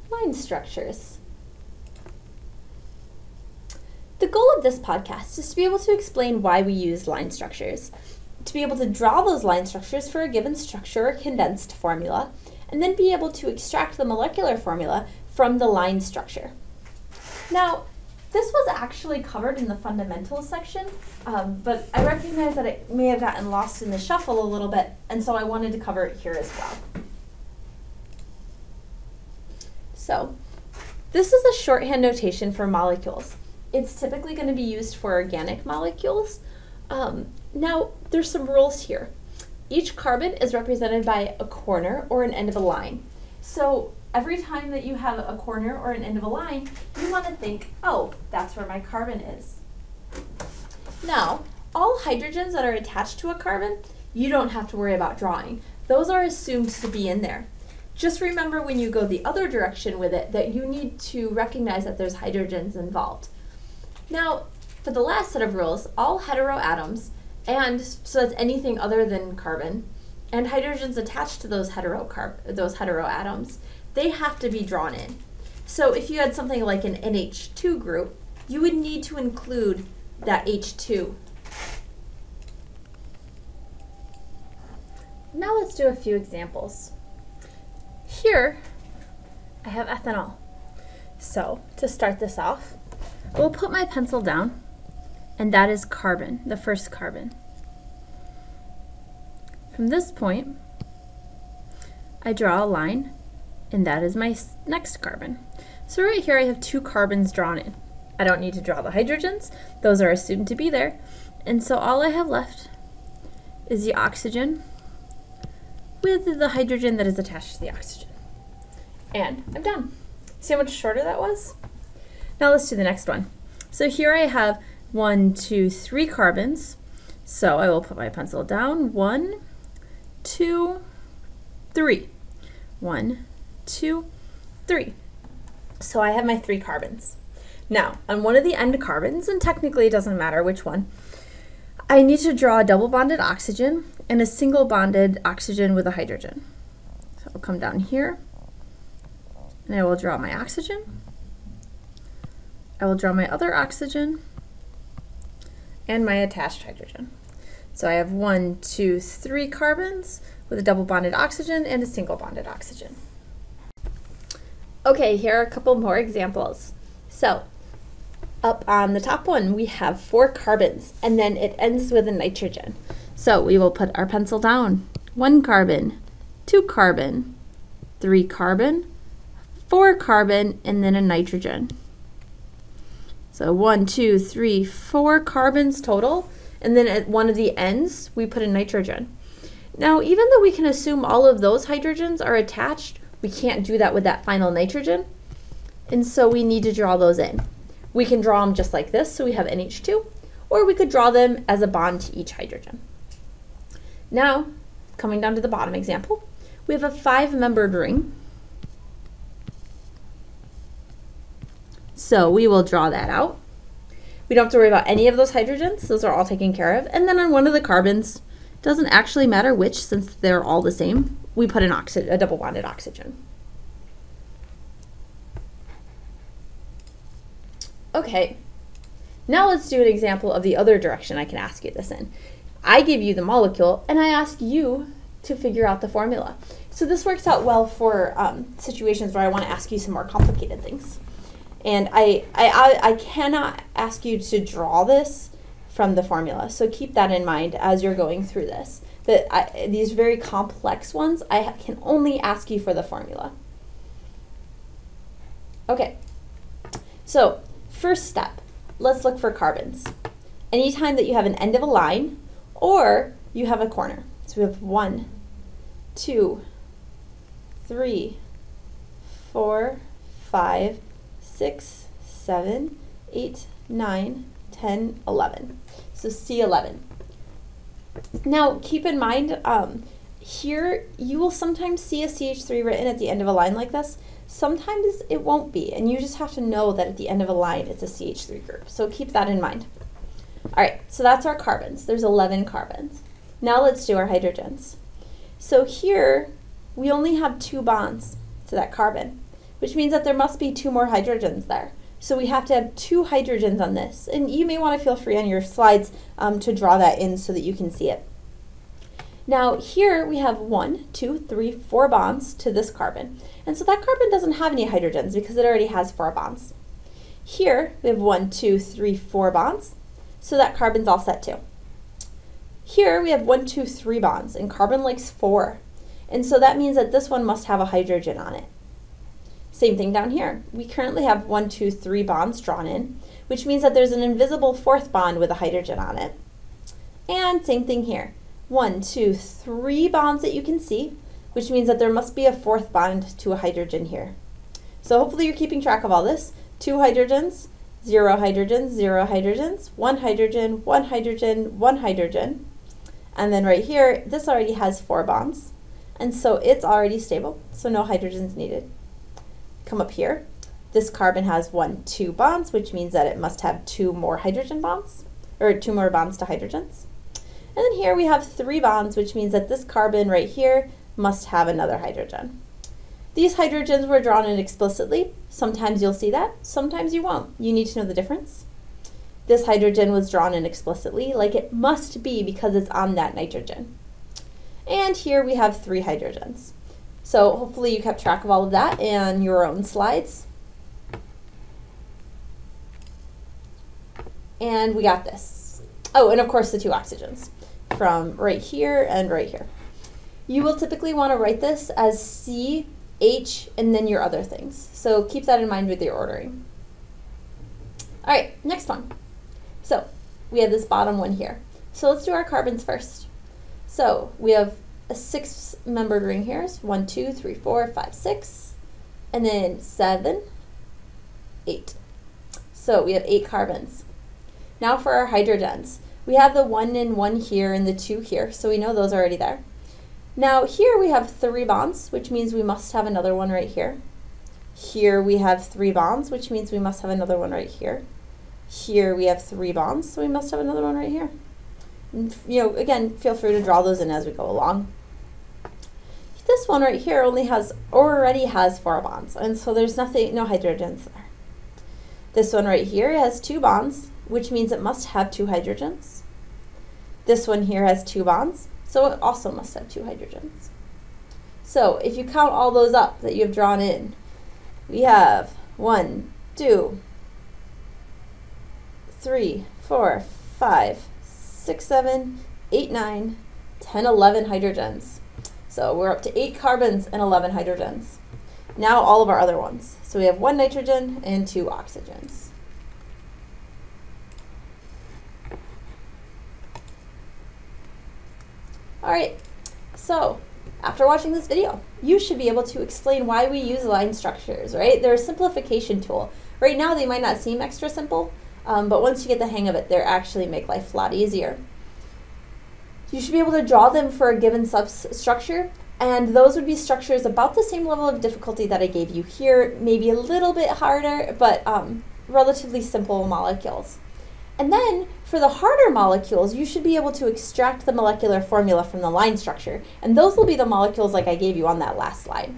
line structures. The goal of this podcast is to be able to explain why we use line structures, to be able to draw those line structures for a given structure or condensed formula, and then be able to extract the molecular formula from the line structure. Now, this was actually covered in the fundamentals section, but I recognize that it may have gotten lost in the shuffle a little bit, and so I wanted to cover it here as well. So, this is a shorthand notation for molecules. It's typically going to be used for organic molecules. Now, there's some rules here. Each carbon is represented by a corner or an end of a line. So every time that you have a corner or an end of a line, you want to think, oh, that's where my carbon is. Now, all hydrogens that are attached to a carbon, you don't have to worry about drawing. Those are assumed to be in there. Just remember when you go the other direction with it that you need to recognize that there's hydrogens involved. Now, for the last set of rules, all heteroatoms, and so that's anything other than carbon, and hydrogens attached to those heteroatoms, they have to be drawn in. So if you had something like an NH2 group, you would need to include that H2. Now let's do a few examples. Here, I have ethanol. So to start this off, we'll put my pencil down, and that is carbon, the first carbon. From this point, I draw a line, and that is my next carbon. So right here I have two carbons drawn in. I don't need to draw the hydrogens, those are assumed to be there. And so all I have left is the oxygen with the hydrogen that is attached to the oxygen. And I'm done. See how much shorter that was? Now let's do the next one. So here I have 1, 2, 3 carbons. So I will put my pencil down. 1, 2, 3. 1, 2, 3. So I have my 3 carbons. Now, on one of the end carbons, and technically it doesn't matter which one, I need to draw a double bonded oxygen and a single bonded oxygen with a hydrogen. So I'll come down here, and I will draw my oxygen. I will draw my other oxygen and my attached hydrogen. So I have 1, 2, 3 carbons with a double bonded oxygen and a single bonded oxygen. Okay, here are a couple more examples. So up on the top one, we have 4 carbons, and then it ends with a nitrogen. So we will put our pencil down. 1 carbon, 2 carbon, 3 carbon, 4 carbon, and then a nitrogen. So 1, 2, 3, 4 carbons total, and then at one of the ends, we put a nitrogen. Now, even though we can assume all of those hydrogens are attached, we can't do that with that final nitrogen, and so we need to draw those in. We can draw them just like this, so we have NH2, or we could draw them as a bond to each hydrogen. Now, coming down to the bottom example, we have a 5-membered ring. So we will draw that out. We don't have to worry about any of those hydrogens. Those are all taken care of. And then on one of the carbons, it doesn't actually matter which since they're all the same, we put a double bonded oxygen. Okay, now let's do an example of the other direction I can ask you this in. I give you the molecule and I ask you to figure out the formula. So this works out well for situations where I want to ask you some more complicated things. And I cannot ask you to draw this from the formula, so keep that in mind as you're going through this. These very complex ones, I can only ask you for the formula. Okay, so first step, let's look for carbons. Anytime that you have an end of a line or you have a corner. So we have 1, 2, 3, 4, 5, 6, 7, 8, 9, 10, 11. So C11. Now keep in mind, here you will sometimes see a CH3 written at the end of a line like this. Sometimes it won't be, and you just have to know that at the end of a line it's a CH3 group. So keep that in mind. All right, so that's our carbons. There's 11 carbons. Now let's do our hydrogens. So here we only have 2 bonds to that carbon. which means that there must be 2 more hydrogens there. So we have to have 2 hydrogens on this. And you may want to feel free on your slides to draw that in so that you can see it. Now here we have 1, 2, 3, 4 bonds to this carbon. And so that carbon doesn't have any hydrogens because it already has 4 bonds. Here we have 1, 2, 3, 4 bonds. So that carbon's all set too. Here we have 1, 2, 3 bonds, and carbon likes 4. And so that means that this one must have a hydrogen on it. Same thing down here. We currently have 1, 2, 3 bonds drawn in, which means that there's an invisible 4th bond with a hydrogen on it. And same thing here. 1, 2, 3 bonds that you can see, which means that there must be a 4th bond to a hydrogen here. So hopefully you're keeping track of all this. 2 hydrogens, 0 hydrogens, 0 hydrogens, 1 hydrogen, 1 hydrogen, 1 hydrogen. And then right here, this already has 4 bonds. And so it's already stable, so no hydrogens needed. Come up here. This carbon has 1, 2 bonds, which means that it must have 2 more hydrogen bonds, or 2 more bonds to hydrogens. And then here we have 3 bonds, which means that this carbon right here must have another hydrogen. These hydrogens were drawn in explicitly. Sometimes you'll see that, sometimes you won't. You need to know the difference. This hydrogen was drawn in explicitly, like it must be because it's on that nitrogen. And here we have 3 hydrogens. So hopefully you kept track of all of that in your own slides. And we got this. Oh, and of course the 2 oxygens from right here and right here. You will typically want to write this as C, H, and then your other things. So keep that in mind with your ordering. All right, next one. So we have this bottom one here. So let's do our carbons first. So we have a 6-membered ring here. So 1, 2, 3, 4, 5, 6, and then 7, 8. So we have 8 carbons. Now for our hydrogens. We have the 1 and 1 here and the 2 here, so we know those are already there. Now here we have 3 bonds, which means we must have another one right here. Here we have 3 bonds, which means we must have another one right here. Here we have 3 bonds, so we must have another one right here. And, again, feel free to draw those in as we go along. This one right here already has 4 bonds, and so there's no hydrogens there. This one right here has 2 bonds, which means it must have 2 hydrogens. This one here has 2 bonds, so it also must have 2 hydrogens. So if you count all those up that you have drawn in, we have 1, 2, 3, 4, 5, 6, 7, 8, 9, 10, 11 hydrogens. So we're up to 8 carbons and 11 hydrogens. Now all of our other ones. So we have 1 nitrogen and 2 oxygens. All right, so after watching this video, you should be able to explain why we use line structures, right? They're a simplification tool. Right now they might not seem extra simple, but once you get the hang of it, they actually make life a lot easier. You should be able to draw them for a given substructure, and those would be structures about the same level of difficulty that I gave you here, maybe a little bit harder, but relatively simple molecules. And then for the harder molecules, you should be able to extract the molecular formula from the line structure, and those will be the molecules like I gave you on that last slide.